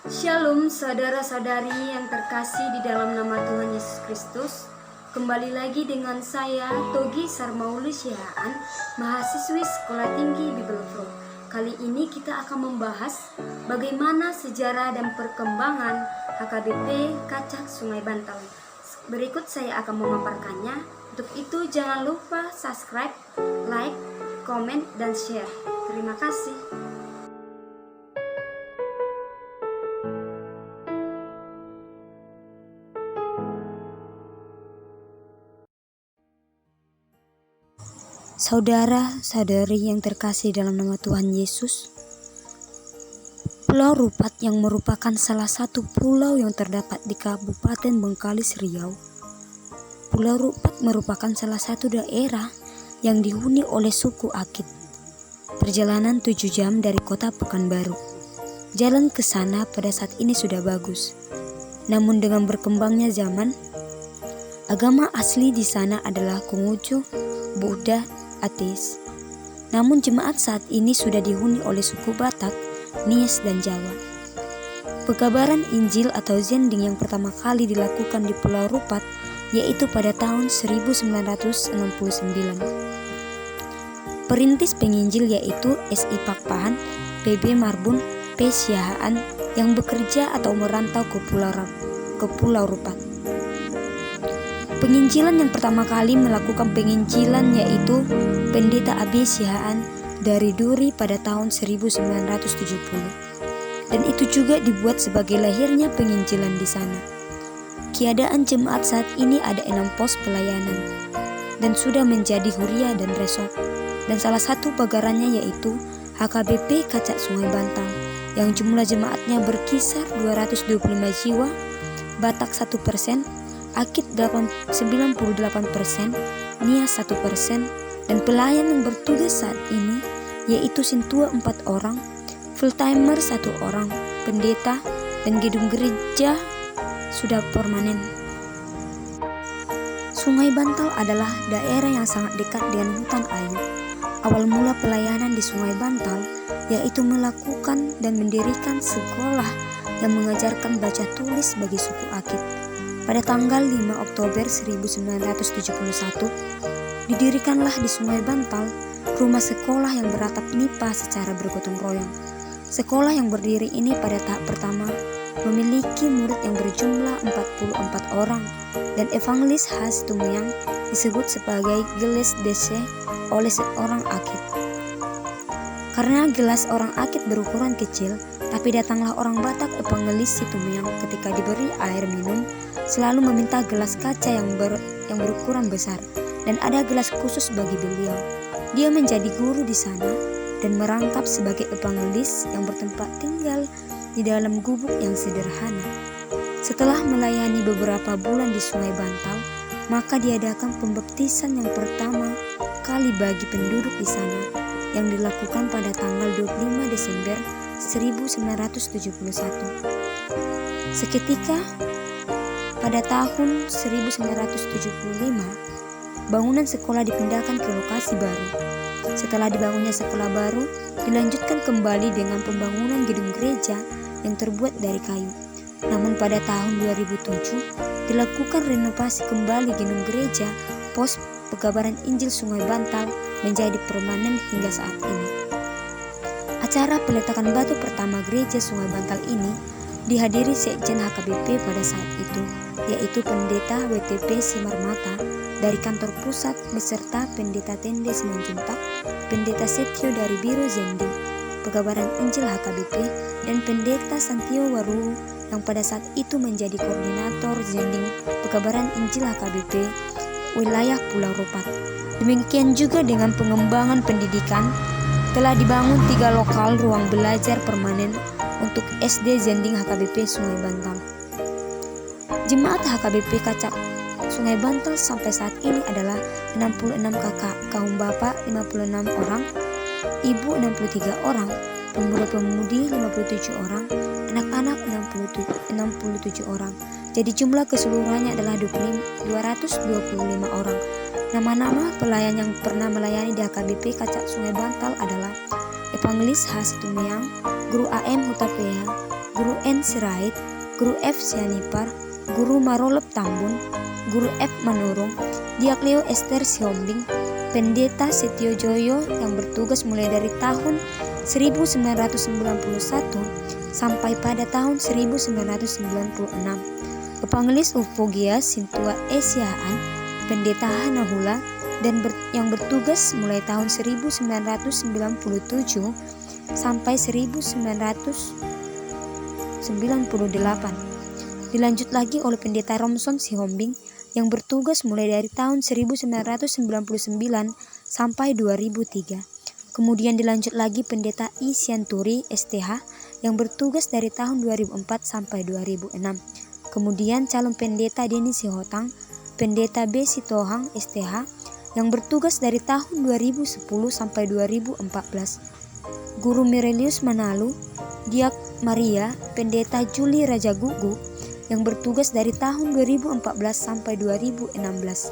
Shalom saudara-saudari yang terkasih di dalam nama Tuhan Yesus Kristus. Kembali lagi dengan saya Togi Sarmaulus Yahaan, mahasiswi Sekolah Tinggi Bible Pro. Kali ini kita akan membahas bagaimana sejarah dan perkembangan HKBP Kacak Sungai Bantal. Berikut saya akan memaparkannya. Untuk itu jangan lupa subscribe, like, komen, dan share. Terima kasih. Saudara-saudari yang terkasih dalam nama Tuhan Yesus, Pulau Rupat yang merupakan salah satu pulau yang terdapat di Kabupaten Bengkalis, Riau. Pulau Rupat merupakan salah satu daerah yang dihuni oleh suku Akit. Perjalanan 7 jam dari kota Pekanbaru. Jalan ke sana pada saat ini sudah bagus. Namun dengan berkembangnya zaman, agama asli di sana adalah Konghucu, Buddha, ateis. Namun jemaat saat ini sudah dihuni oleh suku Batak, Nias, dan Jawa. Pekabaran Injil atau Zending yang pertama kali dilakukan di Pulau Rupat yaitu pada tahun 1969. Perintis penginjil yaitu S.I. Pakpahan, P.B. Marbun, P. Siahaan yang bekerja atau merantau ke Pulau Rupat. Penginjilan yang pertama kali melakukan penginjilan yaitu Pendeta A.B. Siahaan dari Duri pada tahun 1970. Dan itu juga dibuat sebagai lahirnya penginjilan di sana. Keadaan jemaat saat ini ada 6 pos pelayanan dan sudah menjadi huria dan resort. Dan salah satu pagarannya yaitu HKBP Kacak Sungai Bantal yang jumlah jemaatnya berkisar 225 jiwa, Batak 1%, Akit 98%, Nias 1%, dan pelayan yang bertugas saat ini yaitu Sintua 4 orang, full-timer 1 orang, pendeta, dan gedung gereja sudah permanen. Sungai Bantal adalah daerah yang sangat dekat dengan hutan ayu. Awal mula pelayanan di Sungai Bantal yaitu melakukan dan mendirikan sekolah yang mengajarkan baca tulis bagi suku Akit. Pada tanggal 5 Oktober 1971, didirikanlah di Sungai Bantal rumah sekolah yang beratap nipa secara bergotong royong. Sekolah yang berdiri ini pada tahap pertama memiliki murid yang berjumlah 44 orang dan evangelis khas Tumeyang disebut sebagai gelas DC oleh seorang Akit. Karena gelas orang Akit berukuran kecil, tapi datanglah orang Batak evangelis Tumeyang ketika diberi air minum selalu meminta gelas kaca yang berukuran besar dan ada gelas khusus bagi beliau. Dia menjadi guru di sana dan merangkap sebagai evangelis yang bertempat tinggal di dalam gubuk yang sederhana. Setelah melayani beberapa bulan di Sungai Bantal, maka diadakan pembaptisan yang pertama kali bagi penduduk di sana yang dilakukan pada tanggal 25 Desember 1971. Seketika pada tahun 1975, bangunan sekolah dipindahkan ke lokasi baru. Setelah dibangunnya sekolah baru, dilanjutkan kembali dengan pembangunan gedung gereja yang terbuat dari kayu. Namun pada tahun 2007, dilakukan renovasi kembali gedung gereja pos Pekabaran Injil Sungai Bantal menjadi permanen hingga saat ini. Acara peletakan batu pertama gereja Sungai Bantal ini dihadiri Sekjen HKBP pada saat itu, yaitu Pendeta WTP Simarmata dari kantor pusat beserta Pendeta Tende Simanjuntak, Pendeta Setio dari Biro Zending, Pekabaran Injil HKBP, dan Pendeta Santio Waru yang pada saat itu menjadi koordinator Zending Pekabaran Injil HKBP wilayah Pulau Rupat. Demikian juga dengan pengembangan pendidikan, telah dibangun 3 lokal ruang belajar permanen untuk SD Zending HKBP Sungai Bantal. Jemaat HKBP Kacak Sungai Bantal sampai saat ini adalah 66 kakak, kaum bapak 56 orang, ibu 63 orang, pemuda-pemudi 57 orang, anak-anak 67 orang. Jadi jumlah keseluruhannya adalah 225 orang. Nama-nama pelayan yang pernah melayani di HKBP Kacak Sungai Bantal adalah Evangelis H. Tumeyang, Guru AM Hutapea, Guru N. Sirait, Guru F. Sianipar, Guru Marolop Tambun, Guru F. Manurung, Diakleo Esther Sihombing, Pendeta Setiojoyo yang bertugas mulai dari tahun 1991 sampai pada tahun 1996. Evangelis Ufogia Sintua Esiaan, Pendeta Hanahula yang bertugas mulai tahun 1997 sampai 1998. Dilanjut lagi oleh Pendeta Romson Sihombing yang bertugas mulai dari tahun 1999 sampai 2003. Kemudian dilanjut lagi Pendeta I. Sianturi STH yang bertugas dari tahun 2004 sampai 2006. Kemudian calon pendeta Deni Sihotang, Pendeta B. Sitohang STH yang bertugas dari tahun 2010 sampai 2014. Guru Mirelius Manalu, Diak Maria, Pendeta Juli Rajagugu yang bertugas dari tahun 2014 sampai 2016.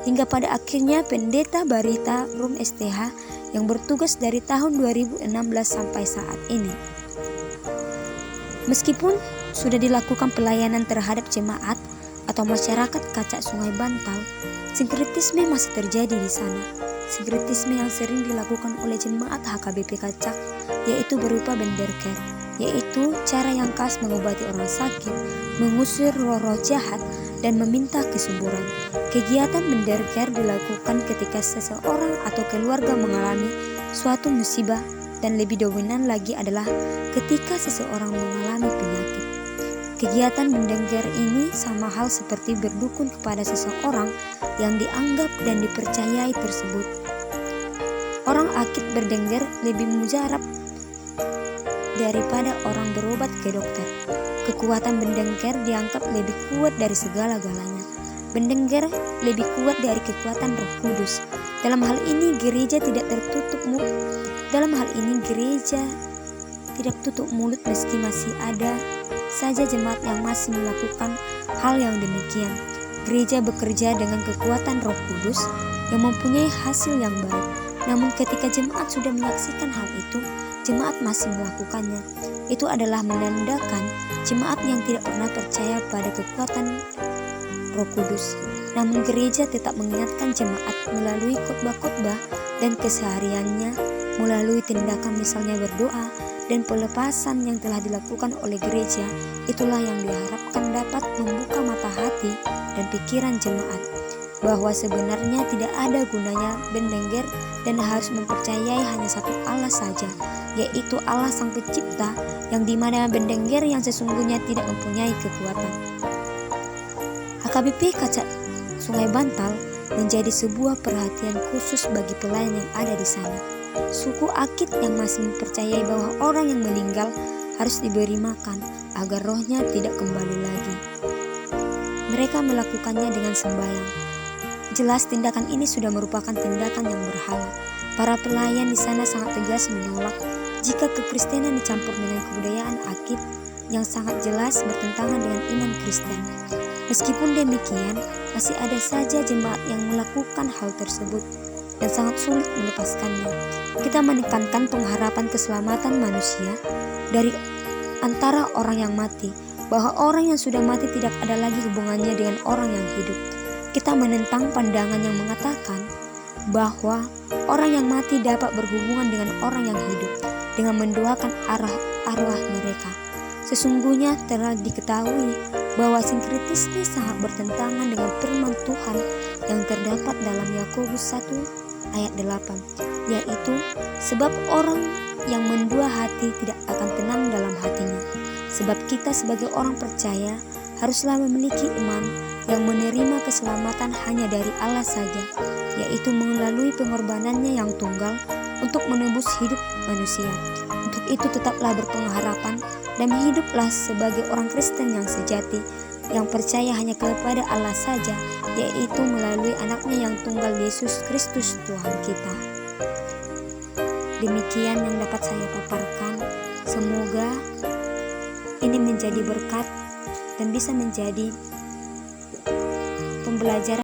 Hingga pada akhirnya Pendeta Barita Rum STH yang bertugas dari tahun 2016 sampai saat ini. Meskipun sudah dilakukan pelayanan terhadap jemaat atau masyarakat Kacak Sungai Bantal, sinkretisme masih terjadi di sana. Sinkretisme yang sering dilakukan oleh jemaat HKBP Kacak yaitu berupa benderker, yaitu cara yang khas mengobati orang sakit, mengusir roh-roh jahat, dan meminta kesuburan. Kegiatan benderker dilakukan ketika seseorang atau keluarga mengalami suatu musibah, dan lebih dominan lagi adalah ketika seseorang mengalami penyakit. Kegiatan bendengger ini sama hal seperti berdukun kepada seseorang yang dianggap dan dipercayai tersebut. Orang akid berdengger lebih mujarab daripada orang berobat ke dokter. Kekuatan bendengger dianggap lebih kuat dari segala-galanya. Bendengger lebih kuat dari kekuatan Roh Kudus. Dalam hal ini gereja tidak tutup mulut meski masih ada saja jemaat yang masih melakukan hal yang demikian. Gereja bekerja dengan kekuatan Roh Kudus yang mempunyai hasil yang baik. Namun ketika jemaat sudah menyaksikan hal itu, jemaat masih melakukannya. Itu adalah menandakan jemaat yang tidak pernah percaya pada kekuatan Roh Kudus. Namun gereja tetap mengingatkan jemaat melalui khotbah-khotbah dan kesehariannya, melalui tindakan misalnya berdoa dan pelepasan yang telah dilakukan oleh gereja. Itulah yang diharapkan dapat membuka mata hati dan pikiran jemaat bahwa sebenarnya tidak ada gunanya bendengger dan harus mempercayai hanya satu Allah saja, yaitu Allah Sang Pencipta, yang dimana bendengger yang sesungguhnya tidak mempunyai kekuatan. HKBP Kacak Sungai Bantal menjadi sebuah perhatian khusus bagi pelayan yang ada di sana. Suku Akit yang masih mempercayai bahwa orang yang meninggal harus diberi makan agar rohnya tidak kembali lagi. Mereka melakukannya dengan sembahyang. Jelas tindakan ini sudah merupakan tindakan yang berhala. Para pelayan di sana sangat tegas menolak jika kekristenan dicampur dengan kebudayaan Akit yang sangat jelas bertentangan dengan iman Kristen. Meskipun demikian, masih ada saja jemaat yang melakukan hal tersebut dan sangat sulit melepaskannya. Kita menekankan pengharapan keselamatan manusia dari antara orang yang mati, bahwa orang yang sudah mati tidak ada lagi hubungannya dengan orang yang hidup. Kita menentang pandangan yang mengatakan bahwa orang yang mati dapat berhubungan dengan orang yang hidup dengan mendoakan arwah mereka. Sesungguhnya telah diketahui bahwa sinkretisme sangat bertentangan dengan firman Tuhan yang terdapat dalam Yakobus 1 ayat 8, yaitu sebab orang yang mendua hati tidak akan tenang dalam hatinya. Sebab kita sebagai orang percaya haruslah memiliki iman yang menerima keselamatan hanya dari Allah saja, yaitu melalui pengorbanannya yang tunggal untuk menebus hidup manusia. Untuk itu tetaplah berpengharapan dan hiduplah sebagai orang Kristen yang sejati, yang percaya hanya kepada Allah saja, yaitu melalui anaknya yang tunggal, Yesus Kristus Tuhan kita. Demikian yang dapat saya paparkan. Semoga ini menjadi berkat dan bisa menjadi pembelajaran